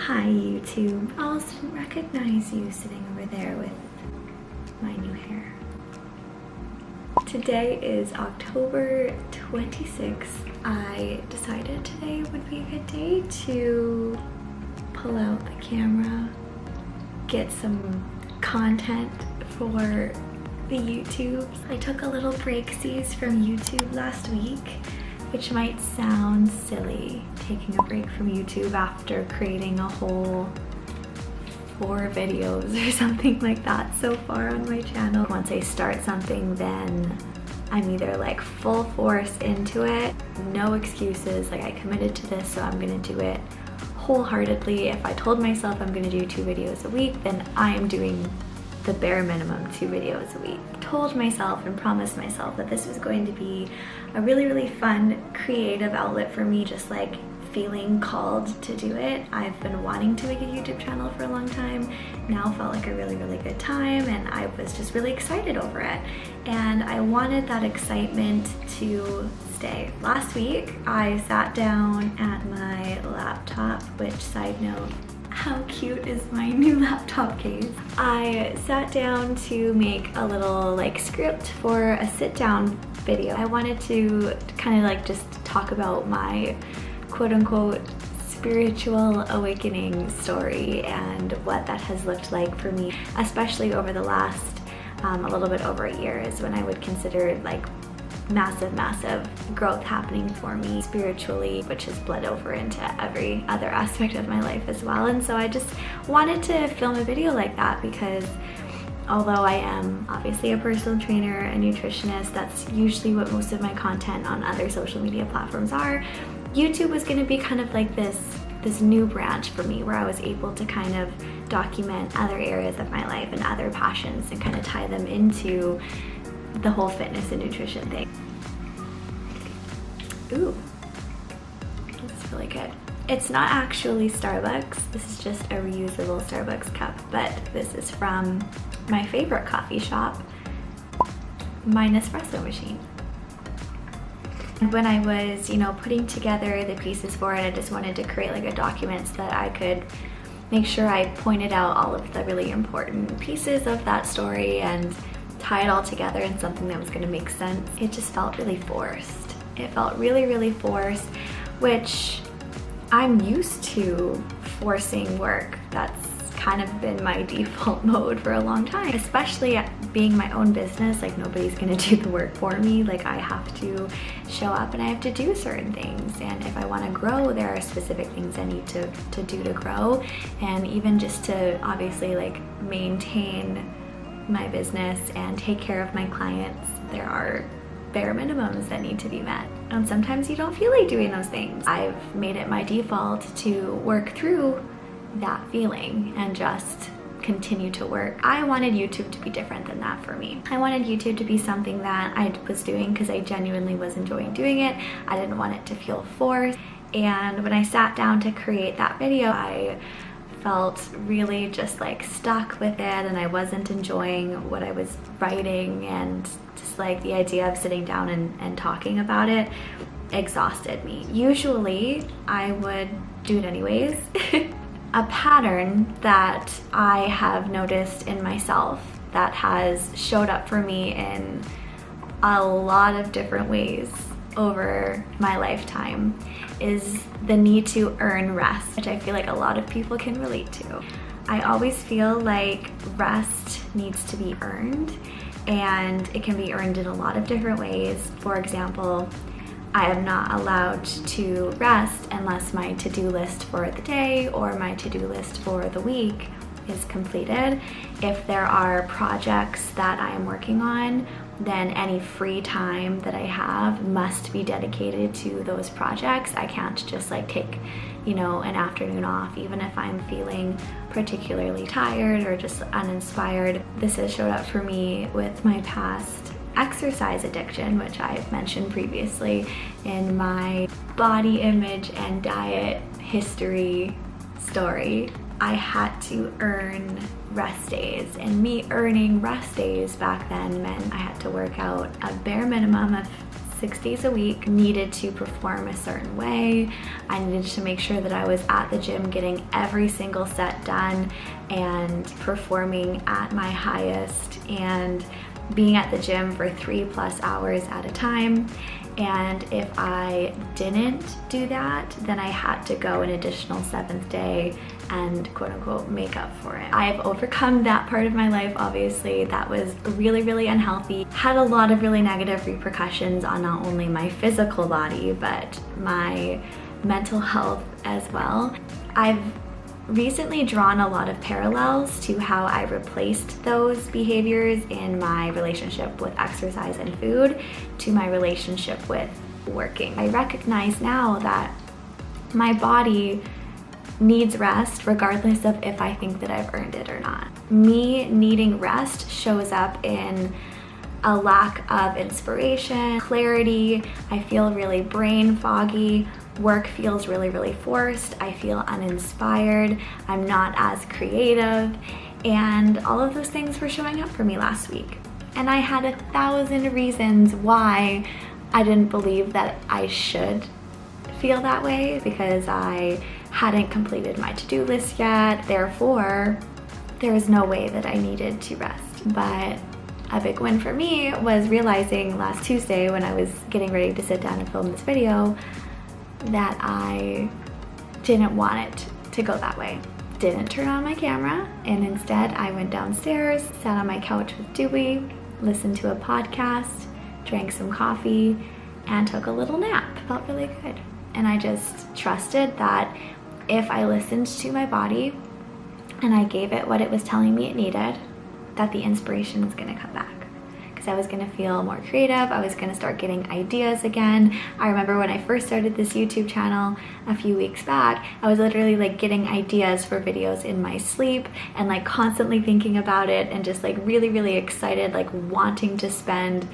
Hi YouTube. I almost didn't recognize you sitting over there with my new hair. Today is October 26th. I decided today would be a good day to pull out the camera, get some content for the YouTube. I took a little breaksies from YouTube last week, which might sound silly, taking a break from YouTube after creating a whole 4 videos or something like that so far on my channel. Once I start something, then I'm either like full force into it, no excuses, like I committed to this so I'm gonna do it wholeheartedly. If I told myself I'm gonna do 2 videos a week, then I am doing the bare minimum 2 videos a week. Told myself and promised myself that this was going to be a really fun creative outlet for me, just like feeling called to do it. I've been wanting to make a YouTube channel for a long time. Now felt like a really good time, and I was just really excited over it. And I wanted that excitement to stay. Last week, I sat down at my laptop, which, side note, how cute is my new laptop case? I sat down to make a little like script for a sit down video. I wanted to kind of like just talk about my quote unquote spiritual awakening story and what that has looked like for me, especially over the last a little bit over a year is when I would consider like massive growth happening for me spiritually, which has bled over into every other aspect of my life as well. And so I just wanted to film a video like that because although I am obviously a personal trainer, a nutritionist, that's usually what most of my content on other social media platforms are, YouTube was going to be kind of like this new branch for me where I was able to kind of document other areas of my life and other passions and kind of tie them into the whole fitness and nutrition thing. Ooh, that's really good. It's not actually Starbucks. This is just a reusable Starbucks cup, but this is from my favorite coffee shop, my Nespresso machine. And when I was, putting together the pieces for it, I just wanted to create like a document so that I could make sure I pointed out all of the really important pieces of that story and tie it all together in something that was going to make sense. It just felt really forced. It felt really forced, which I'm used to forcing work. That's kind of been my default mode for a long time, especially being my own business. Like nobody's gonna do the work for me. Like I have to show up and I have to do certain things, and if I want to grow, there are specific things I need to do to grow, and even just to obviously like maintain my business and take care of my clients, there are bare minimums that need to be met. And sometimes you don't feel like doing those things. I've made it my default to work through that feeling and just continue to work. I wanted YouTube to be different than that for me. I wanted YouTube to be something that I was doing because I genuinely was enjoying doing it. I didn't want it to feel forced. And when I sat down to create that video, I felt really just like stuck with it, and I wasn't enjoying what I was writing, and just like the idea of sitting down and talking about it exhausted me. Usually I would do it anyways. A pattern that I have noticed in myself that has showed up for me in a lot of different ways over my lifetime is the need to earn rest, which I feel like a lot of people can relate to. I always feel like rest needs to be earned, and it can be earned in a lot of different ways. For example, I am not allowed to rest unless my to-do list for the day or my to-do list for the week is completed. If there are projects that I am working on, then any free time that I have must be dedicated to those projects. I can't just like take, an afternoon off, even if I'm feeling particularly tired or just uninspired. This has showed up for me with my past exercise addiction, which I've mentioned previously in my body image and diet history story. I had to earn rest days, and me earning rest days back then meant I had to work out a bare minimum of 6 days a week, needed to perform a certain way. I needed to make sure that I was at the gym getting every single set done and performing at my highest and being at the gym for 3+ hours at a time. And if I didn't do that, then I had to go an additional 7th day and quote unquote make up for it. I've overcome that part of my life, obviously. That was really, really unhealthy. Had a lot of really negative repercussions on not only my physical body, but my mental health as well. I've recently drawn a lot of parallels to how I replaced those behaviors in my relationship with exercise and food to my relationship with working. I recognize now that my body needs rest regardless of if I think that I've earned it or not. Me needing rest shows up in a lack of inspiration, clarity. I feel really brain foggy. Work feels really, really forced. I feel uninspired. I'm not as creative. And all of those things were showing up for me last week. And I had 1,000 reasons why I didn't believe that I should feel that way, because I hadn't completed my to-do list yet. Therefore, there was no way that I needed to rest. But a big win for me was realizing last Tuesday when I was getting ready to sit down and film this video that I didn't want it to go that way. Didn't turn on my camera, and instead I went downstairs, sat on my couch with Dewie, listened to a podcast, drank some coffee, and took a little nap. Felt really good. And I just trusted that if I listened to my body and I gave it what it was telling me it needed, that the inspiration was gonna come back. I was gonna feel more creative. I was gonna start getting ideas again. I remember when I first started this YouTube channel a few weeks back, I was literally like getting ideas for videos in my sleep and like constantly thinking about it and just like really, really excited, like wanting to spend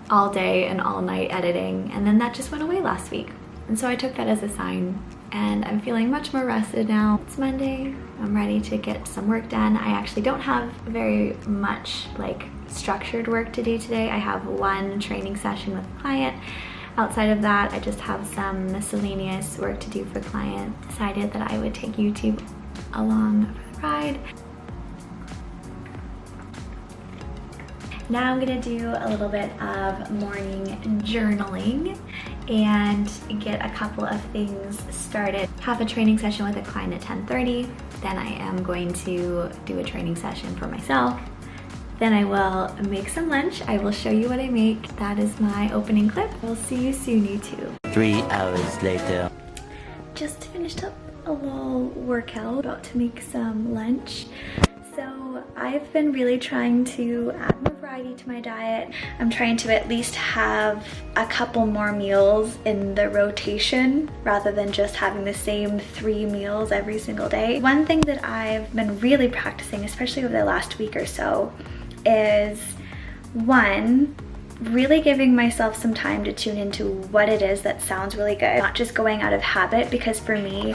all day and all night editing. And then that just went away last week. And so I took that as a sign, and I'm feeling much more rested now. It's Monday. I'm ready to get some work done. I actually don't have very much like structured work to do today. I have one training session with a client. Outside of that, I just have some miscellaneous work to do for client. Decided that I would take YouTube along for the ride. Now I'm gonna do a little bit of morning journaling and get a couple of things started. Have a training session with a client at 10:30. Then I am going to do a training session for myself. Then I will make some lunch. I will show you what I make. That is my opening clip. We'll see you soon, YouTube. 3 hours later. Just finished up a little workout, about to make some lunch. So I've been really trying to add more variety to my diet. I'm trying to at least have a couple more meals in the rotation rather than just having the same 3 meals every single day. One thing that I've been really practicing, especially over the last week or so, is one, really giving myself some time to tune into what it is that sounds really good, not just going out of habit, because for me,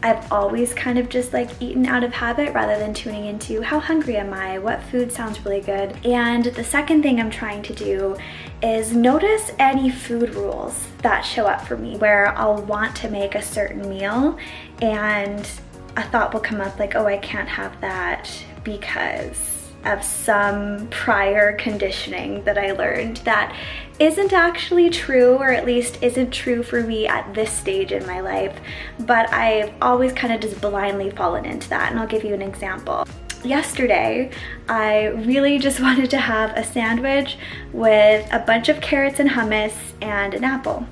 I've always kind of just like eaten out of habit rather than tuning into how hungry am I, what food sounds really good. And the second thing I'm trying to do is notice any food rules that show up for me, where I'll want to make a certain meal and a thought will come up like, oh, I can't have that because of some prior conditioning that I learned that isn't actually true, or at least isn't true for me at this stage in my life, but I've always kind of just blindly fallen into that. And I'll give you an example. Yesterday, I really just wanted to have a sandwich with a bunch of carrots and hummus and an apple.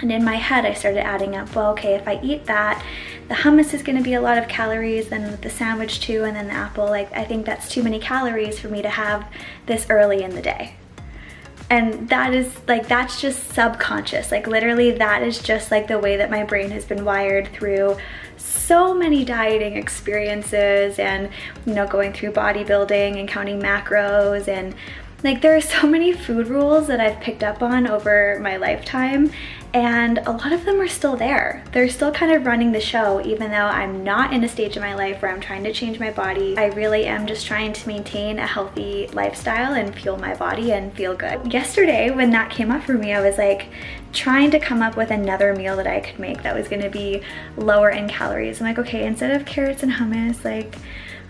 And in my head, I started adding up, well, okay, if I eat that, the hummus is gonna be a lot of calories, then with the sandwich too, and then the apple, like, I think that's too many calories for me to have this early in the day. And that is like, that's just subconscious. Like literally that is just like the way that my brain has been wired through so many dieting experiences and, you know, going through bodybuilding and counting macros, and like there are so many food rules that I've picked up on over my lifetime, and a lot of them are still there. They're still kind of running the show, even though I'm not in a stage of my life where I'm trying to change my body. I really am just trying to maintain a healthy lifestyle and fuel my body and feel good. Yesterday, when that came up for me, I was like trying to come up with another meal that I could make that was gonna be lower in calories. I'm like, okay, instead of carrots and hummus, like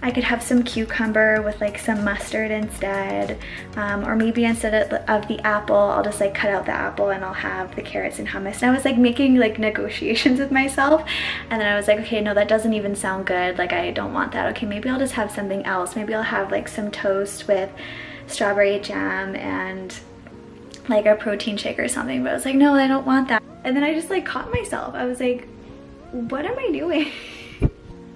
I could have some cucumber with like some mustard instead, or maybe instead of the apple, I'll just like cut out the apple and I'll have the carrots and hummus. And I was like making like negotiations with myself, and then I was like, okay, no, that doesn't even sound good. Like I don't want that. Okay, maybe I'll just have something else. Maybe I'll have like some toast with strawberry jam and like a protein shake or something. But I was like, no, I don't want that. And then I just like caught myself. I was like, what am I doing?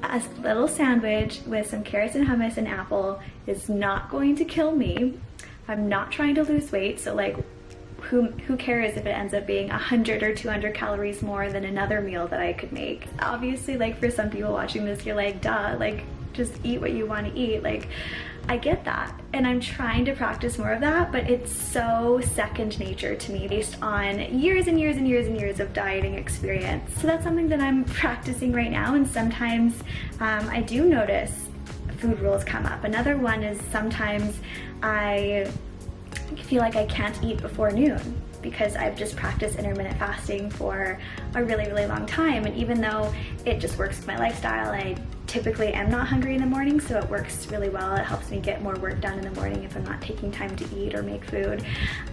A little sandwich with some carrots and hummus and apple is not going to kill me. I'm not trying to lose weight, so like who cares if it ends up being 100 or 200 calories more than another meal that I could make. Obviously, like for some people watching this, you're like, duh, like just eat what you want to eat. Like I get that, and I'm trying to practice more of that, but it's so second nature to me based on years and years and years and years of dieting experience. So that's something that I'm practicing right now, and sometimes I do notice food rules come up. Another one is sometimes I feel like I can't eat before noon because I've just practiced intermittent fasting for a really long time, and even though it just works with my lifestyle, I typically am not hungry in the morning, so it works really well. It helps me get more work done in the morning if I'm not taking time to eat or make food.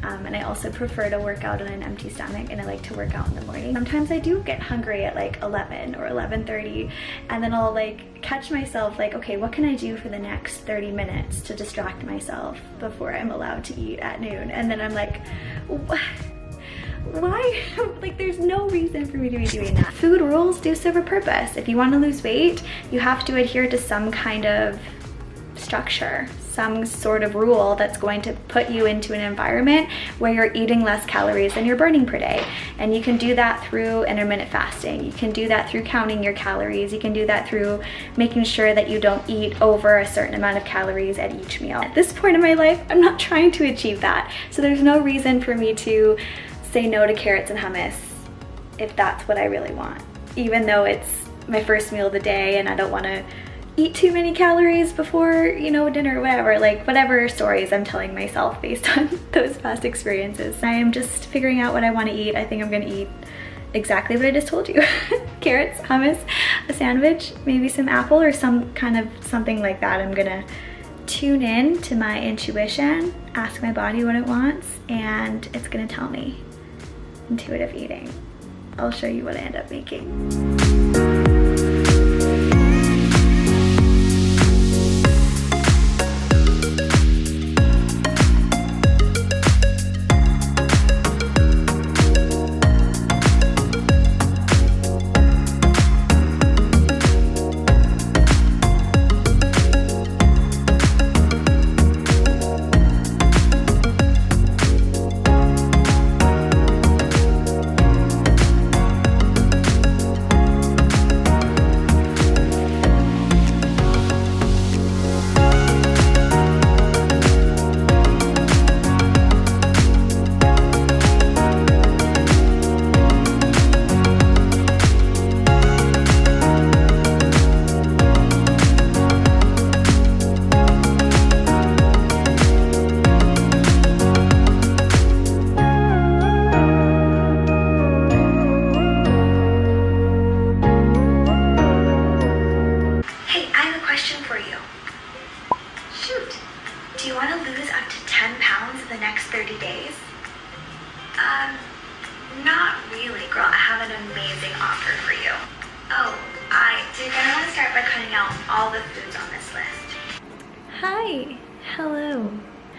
And I also prefer to work out on an empty stomach, and I like to work out in the morning. Sometimes I do get hungry at like 11 or 11:30, and then I'll like catch myself like, okay, what can I do for the next 30 minutes to distract myself before I'm allowed to eat at noon? And then I'm like, why? Like there's no reason for me to be doing that. Food rules do serve a purpose. If you want to lose weight, you have to adhere to some kind of structure, some sort of rule that's going to put you into an environment where you're eating less calories than you're burning per day. And you can do that through intermittent fasting. You can do that through counting your calories. You can do that through making sure that you don't eat over a certain amount of calories at each meal. At this point in my life, I'm not trying to achieve that. So there's no reason for me to say no to carrots and hummus if that's what I really want, even though it's my first meal of the day and I don't want to eat too many calories before, you know, dinner or whatever, like whatever stories I'm telling myself based on those past experiences. I am just figuring out what I want to eat. I think I'm gonna eat exactly what I just told you. Carrots, hummus, a sandwich, maybe some apple or some kind of something like that. I'm gonna tune in to my intuition, ask my body what it wants, and it's gonna tell me. Intuitive eating. I'll show you what I end up making. Not really, girl. I have an amazing offer for you. So you're gonna want to start by cutting out all the foods on this list. Hi, hello.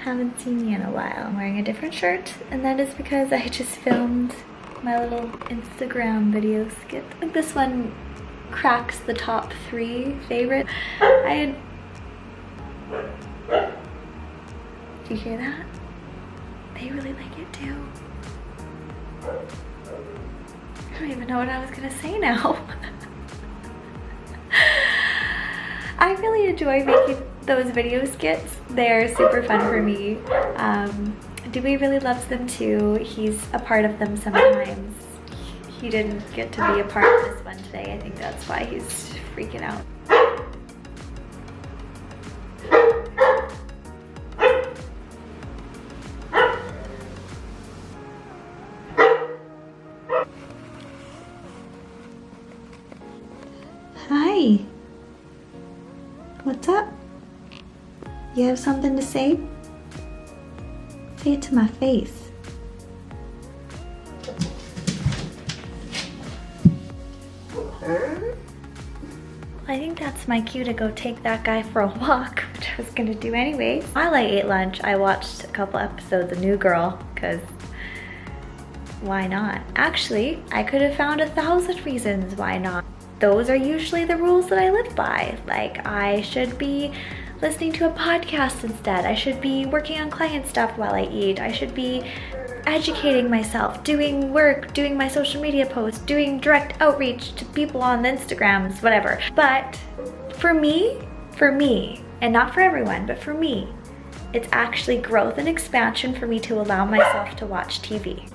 Haven't seen you in a while. I'm wearing a different shirt, and that is because I just filmed my little Instagram video skit. I think this one cracks the top 3 favorite. Do you hear that? They really like it too. I don't even know what I was gonna say now. I really enjoy making those video skits. They're super fun for me. Dewie really loves them too. He's a part of them sometimes. he didn't get to be a part of this one today. I think that's why he's freaking out. Hi. What's up? You have something to say? Say it to my face. I think that's my cue to go take that guy for a walk, which I was gonna do anyways. While I ate lunch, I watched a couple episodes of New Girl, because why not? Actually, I could have found 1,000 reasons why not. Those are usually the rules that I live by. Like, I should be listening to a podcast instead. I should be working on client stuff while I eat. I should be educating myself, doing work, doing my social media posts, doing direct outreach to people on the Instagrams, whatever. But for me, and not for everyone, but for me, it's actually growth and expansion for me to allow myself to watch TV.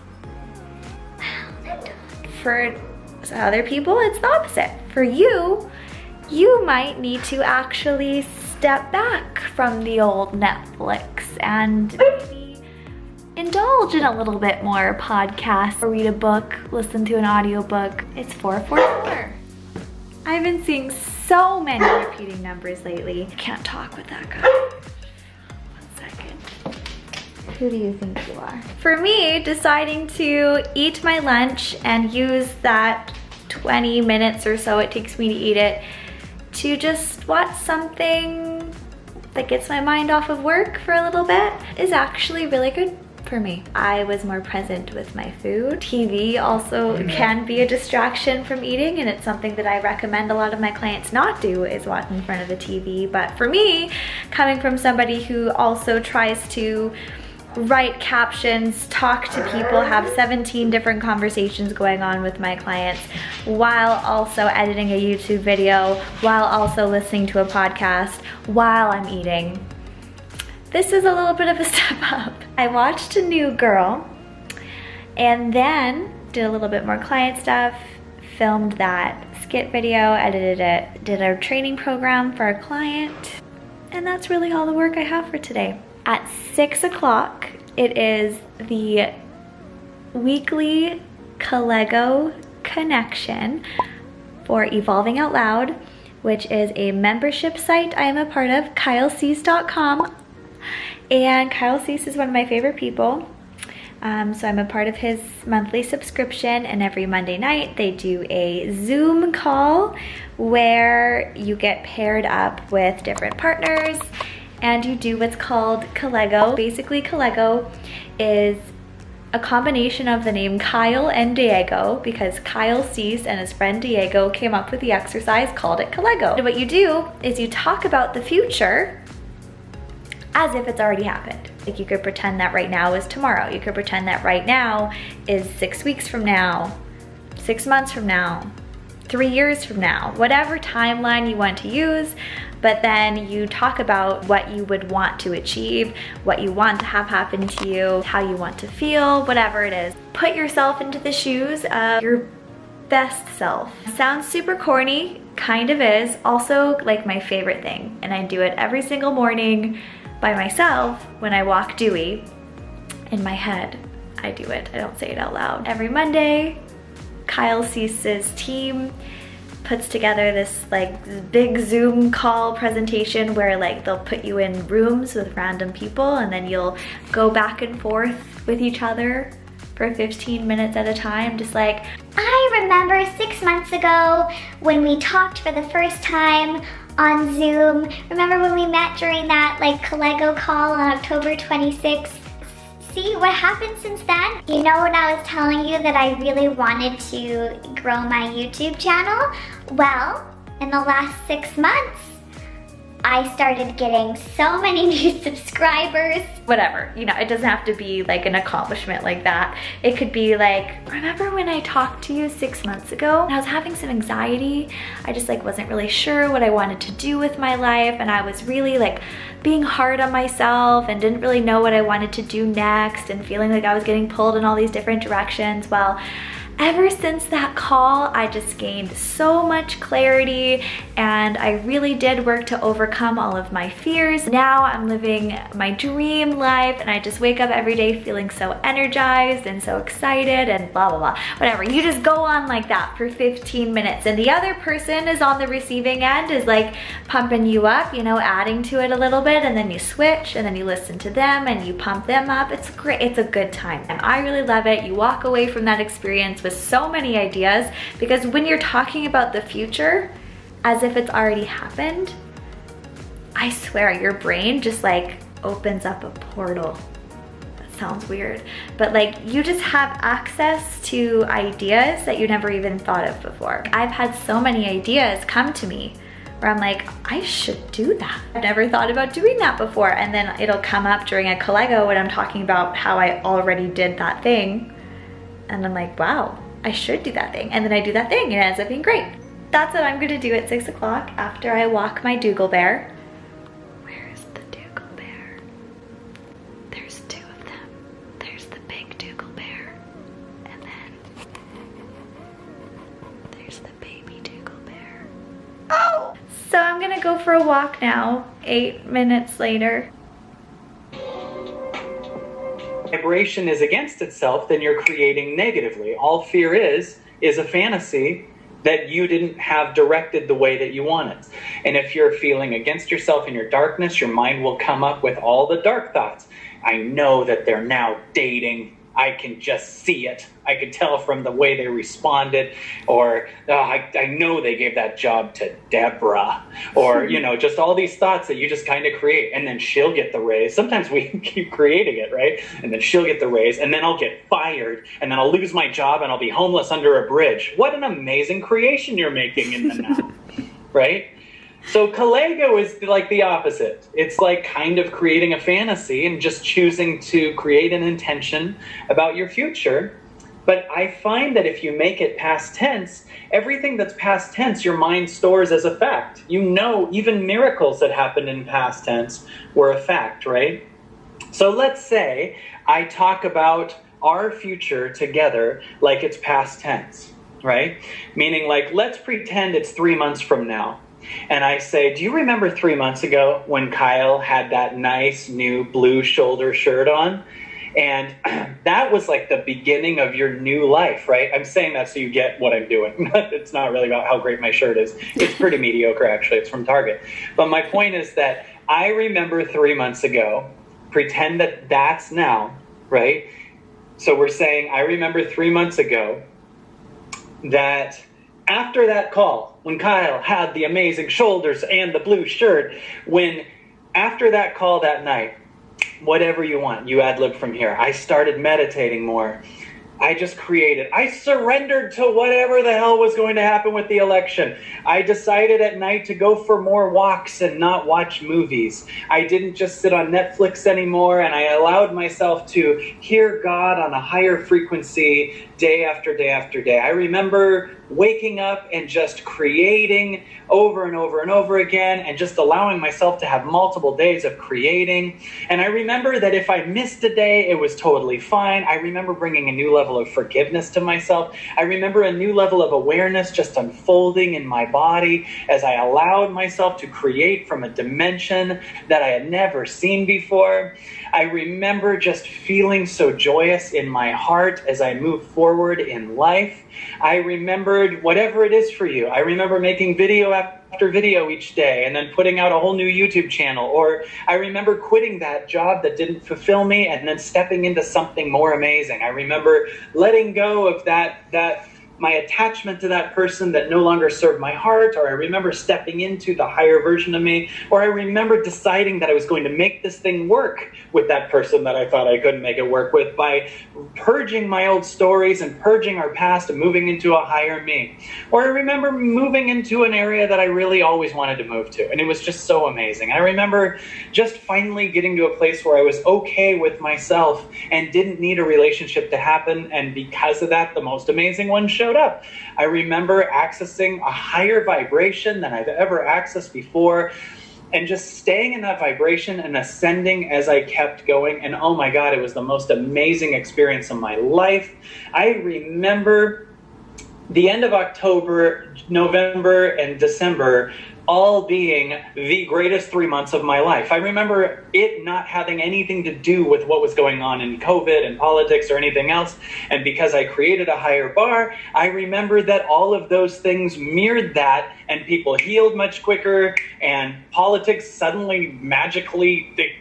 For other people, it's the opposite. For you, you might need to actually step back from the old Netflix and maybe indulge in a little bit more podcasts, or read a book, listen to an audiobook. It's 444. I've been seeing so many repeating numbers lately. Can't talk with that guy. 1 second. Who do you think you are? For me, deciding to eat my lunch and use that 20 minutes or so it takes me to eat it to just watch something that gets my mind off of work for a little bit is actually really good for me. I was more present with my food. TV also can be a distraction from eating, and it's something that I recommend a lot of my clients not do, is watch in front of the TV. But for me, coming from somebody who also tries to write captions, talk to people, have 17 different conversations going on with my clients, while also editing a YouTube video, while also listening to a podcast, while I'm eating, this is a little bit of a step up. I watched a New Girl and then did a little bit more client stuff, filmed that skit video, edited it, did a training program for a client, and that's really all the work I have for today. At 6 o'clock, it is the weekly Collego connection for Evolving Out Loud, which is a membership site I am a part of, KyleCease.com. And Kyle Cease is one of my favorite people. So I'm a part of his monthly subscription, and every Monday night they do a Zoom call where you get paired up with different partners and you do what's called Collego. Basically, Collego is a combination of the name Kyle and Diego, because Kyle Cease and his friend Diego came up with the exercise, called it Collego. And what you do is you talk about the future as if it's already happened. Like, you could pretend that right now is tomorrow. You could pretend that right now is 6 weeks from now, 6 months from now, 3 years from now, whatever timeline you want to use. But then you talk about what you would want to achieve, what you want to have happen to you, how you want to feel, whatever it is. Put yourself into the shoes of your best self. Sounds super corny, kind of is. Also, like, my favorite thing, and I do it every single morning by myself when I walk Dewie. In my head, I do it. I don't say it out loud. Every Monday, Kyle Cease's team puts together this like big Zoom call presentation where like they'll put you in rooms with random people, and then you'll go back and forth with each other for 15 minutes at a time, just like, I remember 6 months ago when we talked for the first time on Zoom. Remember when we met during that like Collego call on October 26th? See what happened since then? You know, when I was telling you that I really wanted to grow my YouTube channel? Well, in the last 6 months, I started getting so many new subscribers. Whatever, you know, it doesn't have to be like an accomplishment like that. It could be like, remember when I talked to you 6 months ago? I was having some anxiety. I just like wasn't really sure what I wanted to do with my life, and I was really like being hard on myself and didn't really know what I wanted to do next, and feeling like I was getting pulled in all these different directions. Well, ever since that call, I just gained so much clarity, and I really did work to overcome all of my fears. Now I'm living my dream life, and I just wake up every day feeling so energized and so excited and blah, blah, blah. Whatever, you just go on like that for 15 minutes, and the other person is on the receiving end, is like pumping you up, you know, adding to it a little bit, and then you switch, and then you listen to them, and you pump them up. It's great, it's a good time. And I really love it. You walk away from that experience with so many ideas, because when you're talking about the future as if it's already happened, I swear your brain just like opens up a portal. That sounds weird, but like you just have access to ideas that you never even thought of before. I've had so many ideas come to me where I'm like, I should do that. I've never thought about doing that before. And then it'll come up during a collego when I'm talking about how I already did that thing. And I'm like, wow, I should do that thing. And then I do that thing and it ends up being great. That's what I'm gonna do at 6 o'clock after I walk my Dougal bear. Where's the Dougal bear? There's two of them. There's the big Dougal bear. And then there's the baby Dougal bear. Oh! So I'm gonna go for a walk now, 8 minutes later. Vibration is against itself, then you're creating negatively. All fear is a fantasy that you didn't have directed the way that you want it. And if you're feeling against yourself in your darkness, your mind will come up with all the dark thoughts. I know that they're now dating. I can just see it. I could tell from the way they responded. Or, I know they gave that job to Deborah. Or, you know, just all these thoughts that you just kind of create. And then she'll get the raise. Sometimes we keep creating it, right? And then she'll get the raise. And then I'll get fired. And then I'll lose my job and I'll be homeless under a bridge. What an amazing creation you're making in the now, right? So collego is like the opposite. It's like kind of creating a fantasy and just choosing to create an intention about your future. But I find that if you make it past tense, everything that's past tense, your mind stores as a fact. You know, even miracles that happened in past tense were a fact, right? So let's say I talk about our future together like it's past tense, right? Meaning like, let's pretend it's 3 months from now. And I say, do you remember 3 months ago when Kyle had that nice new blue shoulder shirt on? And that was like the beginning of your new life, right? I'm saying that so you get what I'm doing. It's not really about how great my shirt is. It's pretty mediocre, actually. It's from Target. But my point is that I remember 3 months ago, pretend that that's now, right? So we're saying, I remember 3 months ago that after that call, when Kyle had the amazing shoulders and the blue shirt, when after that call that night, whatever you want, you ad-lib from here. I started meditating more. I just created. I surrendered to whatever the hell was going to happen with the election. I decided at night to go for more walks and not watch movies. I didn't just sit on Netflix anymore, and I allowed myself to hear God on a higher frequency day after day after day. I remember waking up and just creating over and over and over again, and just allowing myself to have multiple days of creating. And I remember that if I missed a day, it was totally fine. I remember bringing a new level of forgiveness to myself. I remember a new level of awareness just unfolding in my body as I allowed myself to create from a dimension that I had never seen before. I remember just feeling so joyous in my heart as I moved forward in life. I remembered whatever it is for you. I remember making video after video each day and then putting out a whole new YouTube channel. Or I remember quitting that job that didn't fulfill me and then stepping into something more amazing. I remember letting go of that my attachment to that person that no longer served my heart, or I remember stepping into the higher version of me, or I remember deciding that I was going to make this thing work with that person that I thought I couldn't make it work with by purging my old stories and purging our past and moving into a higher me. Or I remember moving into an area that I really always wanted to move to, and it was just so amazing. And I remember just finally getting to a place where I was okay with myself and didn't need a relationship to happen, and because of that, the most amazing one showed up. I remember accessing a higher vibration than I've ever accessed before, and just staying in that vibration and ascending as I kept going. And oh my God, it was the most amazing experience of my life. I remember the end of October, November, and December all being the greatest 3 months of my life. I remember it not having anything to do with what was going on in COVID and politics or anything else. And because I created a higher bar, I remember that all of those things mirrored that, and people healed much quicker, and politics suddenly magically,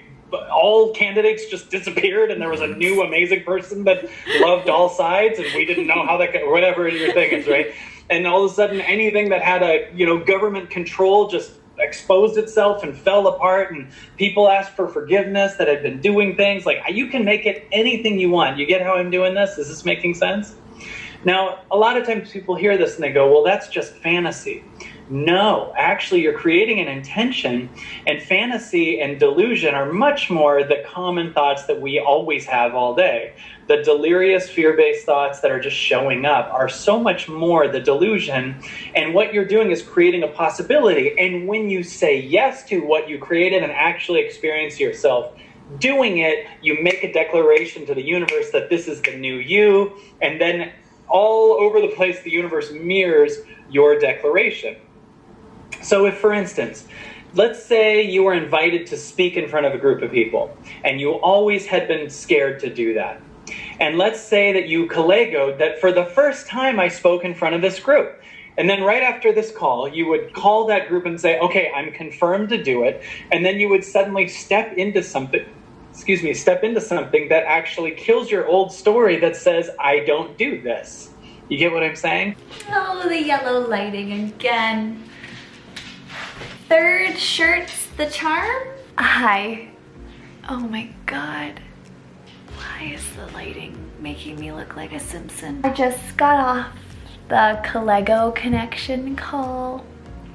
all candidates just disappeared, and there was a new amazing person that loved all sides, and we didn't know how that could, whatever your thing is, right? And all of a sudden, anything that had a government control just exposed itself and fell apart, and people asked for forgiveness that had been doing things like, you can make it anything you want. You get how I'm doing this? Is this making sense? Now, a lot of times people hear this and they go, well, that's just fantasy. No, actually, you're creating an intention, and fantasy and delusion are much more the common thoughts that we always have all day. The delirious, fear-based thoughts that are just showing up are so much more the delusion, and what you're doing is creating a possibility. And when you say yes to what you created and actually experience yourself doing it, you make a declaration to the universe that this is the new you, and then all over the place, the universe mirrors your declaration. So if, for instance, let's say you were invited to speak in front of a group of people, and you always had been scared to do that. And let's say that you collegoed that for the first time I spoke in front of this group. And then right after this call, you would call that group and say, okay, I'm confirmed to do it. And then you would suddenly step into something that actually kills your old story that says, I don't do this. You get what I'm saying? Oh, the yellow lighting again. Third shirt's the charm? Hi. Oh my God. Why is the lighting making me look like a Simpson? I just got off the Collego connection call.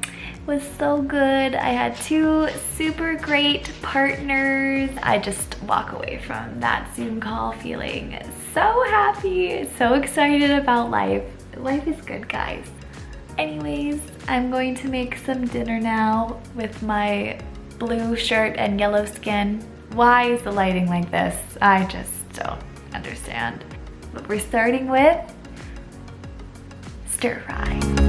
It was so good. I had 2 super great partners. I just walk away from that Zoom call feeling so happy, so excited about life. Life is good, guys. Anyways, I'm going to make some dinner now with my blue shirt and yellow skin. Why is the lighting like this? I just don't understand. But we're starting with stir fry.